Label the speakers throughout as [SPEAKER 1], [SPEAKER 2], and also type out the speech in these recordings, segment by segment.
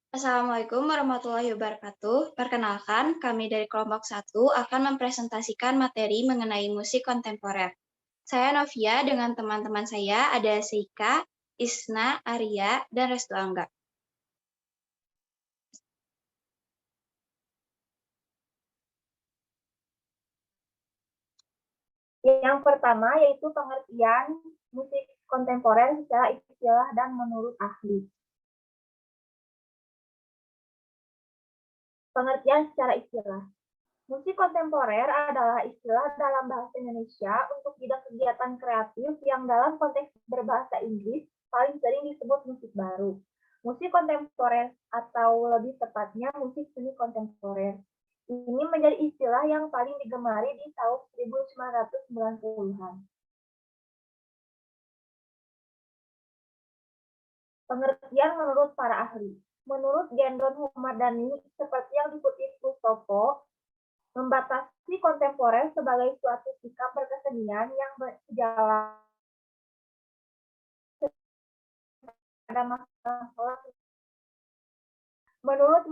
[SPEAKER 1] Assalamualaikum warahmatullahi wabarakatuh. Perkenalkan, kami dari kelompok 1 akan mempresentasikan materi mengenai musik kontemporer. Saya Novia dengan teman-teman saya ada Seika, Isna, Arya, dan Restu Angga.
[SPEAKER 2] Yang pertama yaitu pengertian musik kontemporer secara istilah dan menurut ahli. Pengertian secara istilah. Musik kontemporer adalah istilah dalam bahasa Indonesia untuk bidang kegiatan kreatif yang dalam konteks berbahasa Inggris paling sering disebut musik baru. Musik kontemporer atau lebih tepatnya musik seni kontemporer. Ini menjadi istilah yang paling digemari di tahun 1990-an. Pengertian menurut para ahli. Menurut Gendron Humadani, seperti yang dikutip Mustopo, membatasi kontemporer sebagai suatu sikap berkesenian yang berjalan pada masalah. Menurut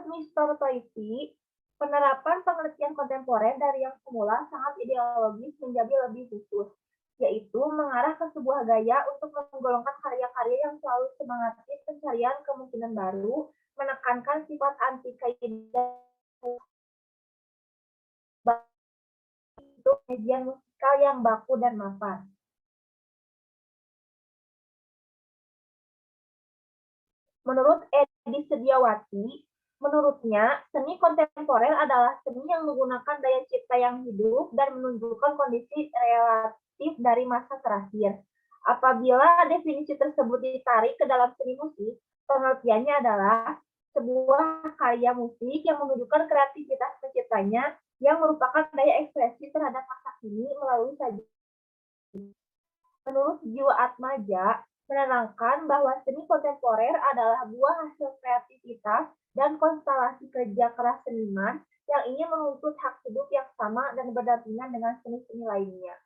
[SPEAKER 2] Mr. Toiti, penerapan pengertian kontemporer dari yang semula sangat ideologis menjadi lebih khusus, yaitu mengarah ke sebuah gaya untuk menggolongkan karya-karya yang selalu semangatis pencarian kemungkinan baru, menekankan sifat anti kaidah untuk median musikal yang baku dan mapan. Menurut Edi Sediawati, menurutnya seni kontemporer adalah seni yang menggunakan daya cipta yang hidup dan menunjukkan kondisi relatif dari masa terakhir. Apabila definisi tersebut ditarik ke dalam seni musik, pengertiannya adalah sebuah karya musik yang menunjukkan kreativitas penciptanya yang merupakan daya ekspresi terhadap masa kini melalui sajian. Menurut Jiwa Atmaja, menerangkan bahwa seni kontemporer adalah buah hasil kreativitas dan konstelasi kerja keras seniman yang ingin menuntut hak hidup yang sama dan berdampingan dengan seni-seni lainnya.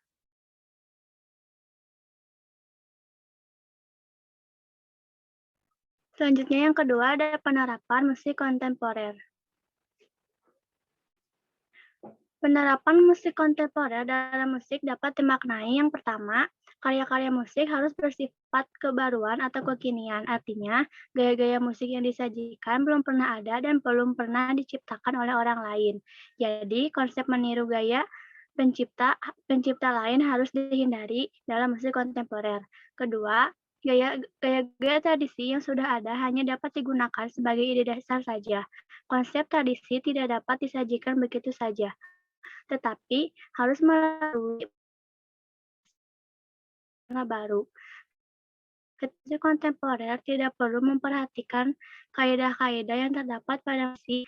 [SPEAKER 3] Selanjutnya yang kedua ada penerapan musik kontemporer. Penerapan musik kontemporer dalam musik dapat dimaknai yang pertama, karya-karya musik harus bersifat kebaruan atau kekinian. Artinya, gaya-gaya musik yang disajikan belum pernah ada dan belum pernah diciptakan oleh orang lain. Jadi, konsep meniru gaya pencipta lain harus dihindari dalam musik kontemporer. Kedua, gaya-gaya tradisi yang sudah ada hanya dapat digunakan sebagai ide dasar saja. Konsep tradisi tidak dapat disajikan begitu saja, tetapi harus melalui baru. Musik kontemporer tidak perlu memperhatikan kaidah-kaidah yang terdapat pada musik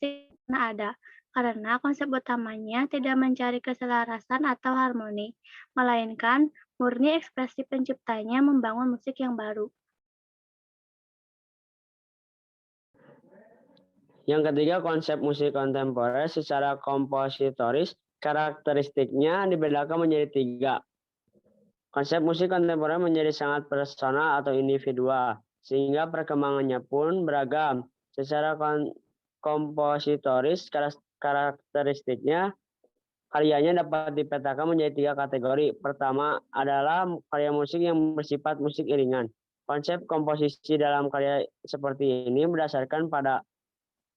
[SPEAKER 3] yang ada, karena konsep utamanya tidak mencari keselarasan atau harmoni, melainkan murni ekspresi penciptanya membangun musik yang baru.
[SPEAKER 4] Yang ketiga, konsep musik kontemporer secara kompositoris, karakteristiknya dibedakan menjadi tiga. Konsep musik kontemporer menjadi sangat personal atau individual, sehingga perkembangannya pun beragam. Secara kompositoris, karakteristiknya, karyanya dapat dipetakan menjadi tiga kategori. Pertama adalah karya musik yang bersifat musik iringan. Konsep komposisi dalam karya seperti ini berdasarkan pada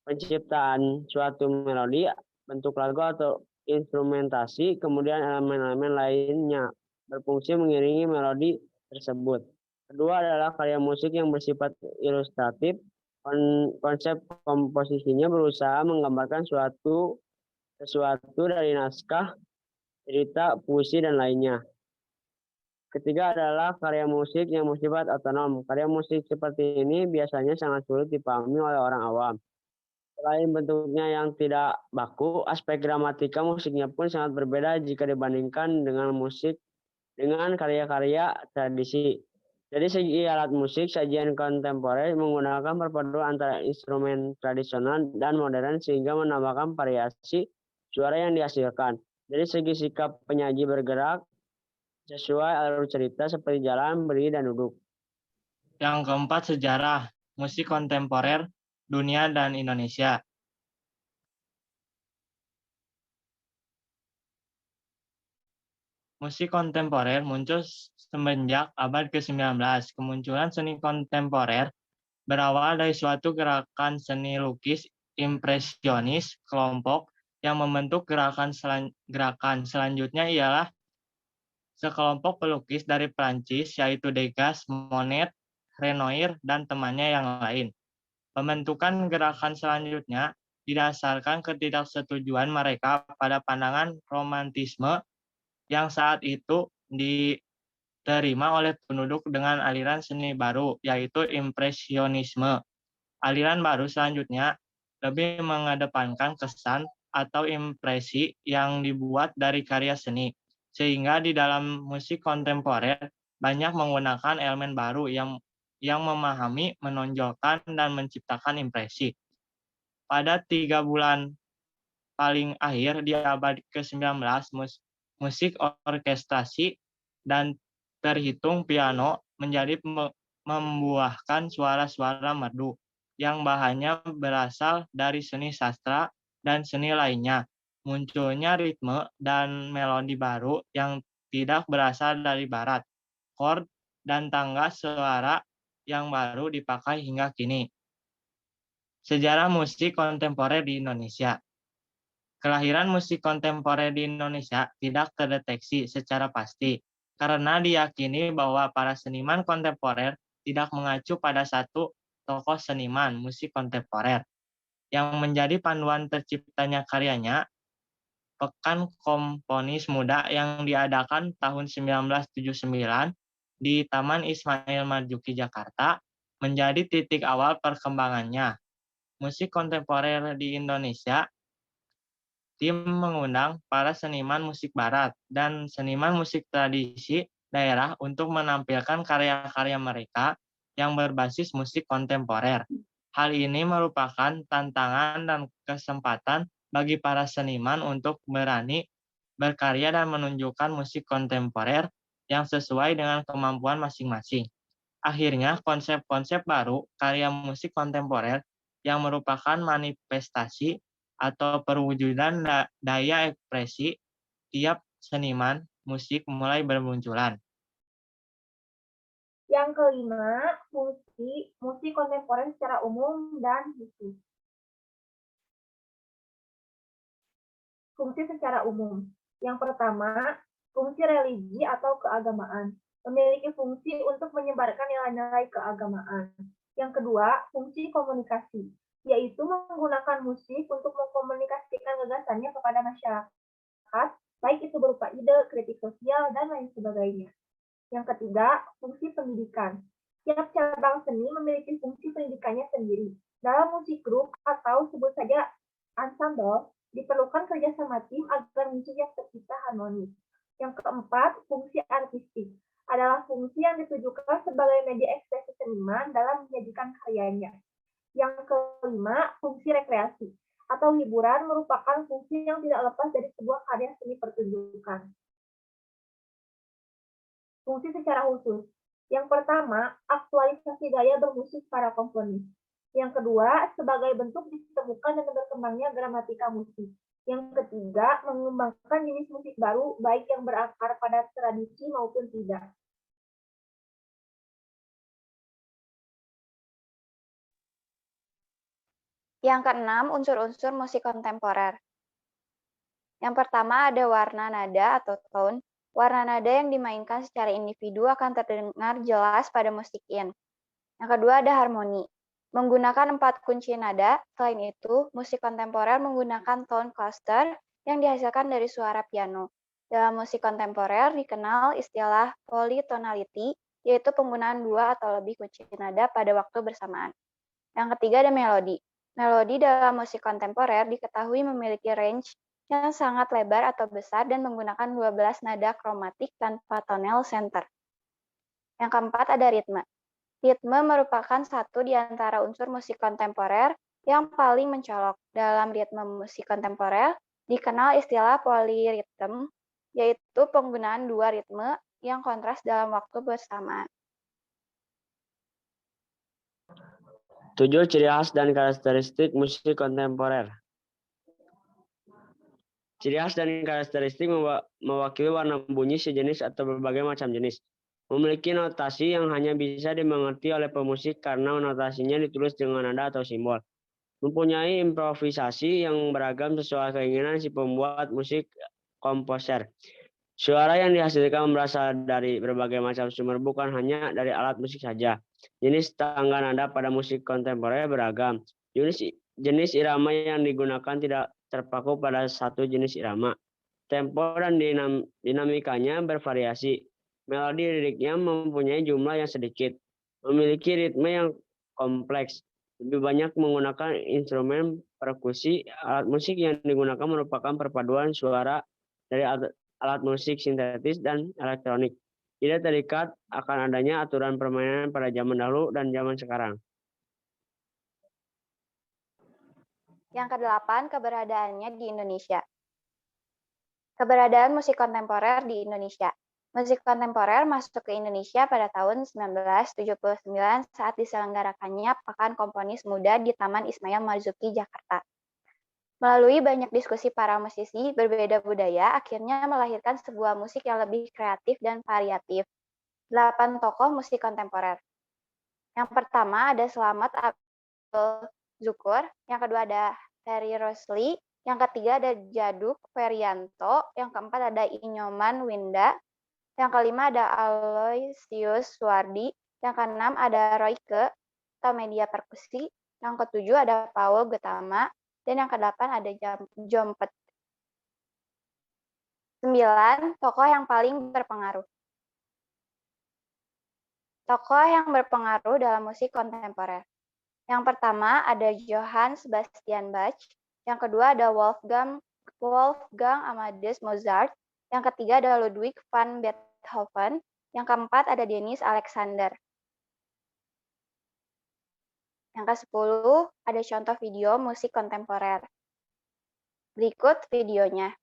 [SPEAKER 4] penciptaan suatu melodi, bentuk lagu atau instrumentasi, kemudian elemen-elemen lainnya berfungsi mengiringi melodi tersebut. Kedua adalah karya musik yang bersifat ilustratif. Konsep komposisinya berusaha menggambarkan sesuatu dari naskah, cerita, puisi, dan lainnya. Ketiga adalah karya musik yang bersifat otonom. Karya musik seperti ini biasanya sangat sulit dipahami oleh orang awam. Selain bentuknya yang tidak baku, aspek gramatika musiknya pun sangat berbeda jika dibandingkan dengan karya-karya tradisi. Dari segi alat musik, sajian kontemporer menggunakan perpaduan antara instrumen tradisional dan modern sehingga menambahkan variasi suara yang dihasilkan. Dari segi sikap penyaji bergerak sesuai alur cerita seperti jalan, berdiri, dan duduk.
[SPEAKER 5] Yang keempat, sejarah. musik kontemporer dunia dan Indonesia. Musik kontemporer muncul semenjak abad ke-19. Kemunculan seni kontemporer berawal dari suatu gerakan seni lukis impresionis kelompok yang membentuk gerakan selanjutnya ialah sekelompok pelukis dari Prancis yaitu Degas, Monet, Renoir, dan temannya yang lain. Pembentukan gerakan selanjutnya didasarkan ketidaksetujuan mereka pada pandangan romantisme yang saat itu diterima oleh penduduk dengan aliran seni baru, yaitu impresionisme. Aliran baru selanjutnya lebih mengedepankan kesan atau impresi yang dibuat dari karya seni, sehingga di dalam musik kontemporer banyak menggunakan elemen baru yang memahami, menonjolkan, dan menciptakan impresi. Pada 3 bulan paling akhir di abad ke-19, musik orkestrasi dan terhitung piano menjadi membuahkan suara-suara merdu yang bahannya berasal dari seni sastra dan seni lainnya. Munculnya ritme dan melodi baru yang tidak berasal dari barat. Chord dan tangga suara yang baru dipakai hingga kini. Sejarah musik kontemporer di Indonesia. Kelahiran musik kontemporer di Indonesia tidak terdeteksi secara pasti karena diyakini bahwa para seniman kontemporer tidak mengacu pada satu tokoh seniman musik kontemporer. Yang menjadi panduan terciptanya karyanya, Pekan Komponis Muda yang diadakan tahun 1979 di Taman Ismail Marzuki, Jakarta, menjadi titik awal perkembangannya. Musik kontemporer di Indonesia. Tim mengundang para seniman musik barat dan seniman musik tradisi daerah untuk menampilkan karya-karya mereka yang berbasis musik kontemporer. Hal ini merupakan tantangan dan kesempatan bagi para seniman untuk berani berkarya dan menunjukkan musik kontemporer yang sesuai dengan kemampuan masing-masing. Akhirnya, konsep-konsep baru karya musik kontemporer yang merupakan manifestasi atau perwujudan daya ekspresi tiap seniman musik mulai bermunculan.
[SPEAKER 2] Yang kelima, fungsi musik kontemporer secara umum dan khusus. Fungsi secara umum. Yang pertama, fungsi religi atau keagamaan. Memiliki fungsi untuk menyebarkan nilai-nilai keagamaan. Yang kedua, fungsi komunikasi, yaitu menggunakan musik untuk mengkomunikasikan gagasannya kepada masyarakat, baik itu berupa ide, kritik sosial, dan lain sebagainya. Yang ketiga, fungsi pendidikan. Tiap cabang seni memiliki fungsi pendidikannya sendiri. Dalam musik grup atau sebut saja ensemble, diperlukan kerjasama tim agar musik yang tercipta harmonis. Yang keempat, fungsi artistik adalah fungsi yang ditujukan sebagai media ekspresi seniman dalam menyajikan karyanya. Yang kelima, fungsi rekreasi atau hiburan merupakan fungsi yang tidak lepas dari sebuah karya seni pertunjukan. Fungsi secara khusus. Yang pertama, aktualisasi gaya bermusik para komponis. Yang kedua, sebagai bentuk ditemukan dan berkembangnya gramatika musik. Yang ketiga, mengembangkan jenis musik baru, baik yang berakar pada tradisi maupun tidak.
[SPEAKER 1] Yang keenam, unsur-unsur musik kontemporer. Yang pertama ada warna nada atau tone. Warna nada yang dimainkan secara individu akan terdengar jelas pada musik in. Yang kedua ada harmoni. Menggunakan 4 kunci nada, selain itu, musik kontemporer menggunakan tone cluster yang dihasilkan dari suara piano. Dalam musik kontemporer dikenal istilah polytonality, yaitu penggunaan 2 atau lebih kunci nada pada waktu bersamaan. Yang ketiga ada melodi. Melodi dalam musik kontemporer diketahui memiliki range yang sangat lebar atau besar dan menggunakan 12 nada kromatik tanpa tonal center. Yang keempat ada ritme. Ritme merupakan satu di antara unsur musik kontemporer yang paling mencolok. Dalam ritme musik kontemporer dikenal istilah polyrhythm, yaitu penggunaan 2 ritme yang kontras dalam waktu bersamaan.
[SPEAKER 4] 7. Ciri khas dan karakteristik musik kontemporer. Ciri khas dan karakteristik mewakili warna bunyi sejenis atau berbagai macam jenis. Memiliki notasi yang hanya bisa dimengerti oleh pemusik karena notasinya ditulis dengan nada atau simbol. Mempunyai improvisasi yang beragam sesuai keinginan si pembuat musik komposer. Suara yang dihasilkan berasal dari berbagai macam sumber, bukan hanya dari alat musik saja. Jenis tangga nada pada musik kontemporer beragam. Jenis irama yang digunakan tidak terpaku pada satu jenis irama. Tempo dan dinamikanya bervariasi. Melodi liriknya mempunyai jumlah yang sedikit. Memiliki ritme yang kompleks. Lebih banyak menggunakan instrumen perkusi. Alat musik yang digunakan merupakan perpaduan suara dari alat musik sintetis dan elektronik. Tidak terikat akan adanya aturan permainan pada zaman dahulu dan zaman sekarang.
[SPEAKER 1] Yang ke-8, keberadaannya di Indonesia. Keberadaan musik kontemporer di Indonesia. Musik kontemporer masuk ke Indonesia pada tahun 1979 saat diselenggarakannya Pekan Komponis Muda di Taman Ismail Marzuki, Jakarta. Melalui banyak diskusi para musisi berbeda budaya, akhirnya melahirkan sebuah musik yang lebih kreatif dan variatif. 8 tokoh musik kontemporer. Yang pertama ada Slamet Abdul Zukur, yang kedua ada Ferry Rosli, yang ketiga ada Djaduk Ferianto, yang keempat ada Inyoman Winda, yang kelima ada Aloysius Suwardi, yang keenam ada Royke Media Perkusi, yang ketujuh ada Paul Gutama, dan yang kedelapan ada Jompet. 9. Tokoh yang paling berpengaruh. Tokoh yang berpengaruh dalam musik kontemporer. Yang pertama ada Johann Sebastian Bach, yang kedua ada Wolfgang Amadeus Mozart, yang ketiga ada Ludwig van Beethoven, yang keempat ada Dennis Alexander. Yang ke-10 ada contoh video musik kontemporer. Berikut videonya.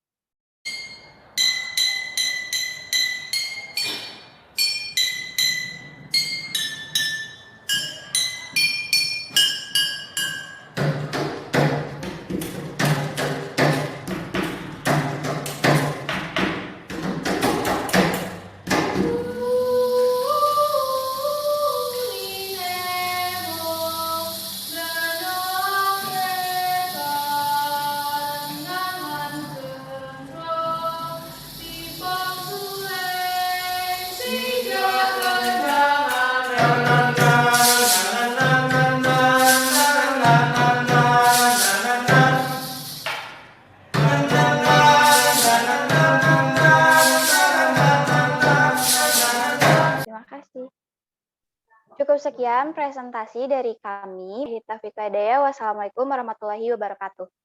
[SPEAKER 1] Cukup sekian presentasi dari kami. Wassalamualaikum warahmatullahi wabarakatuh.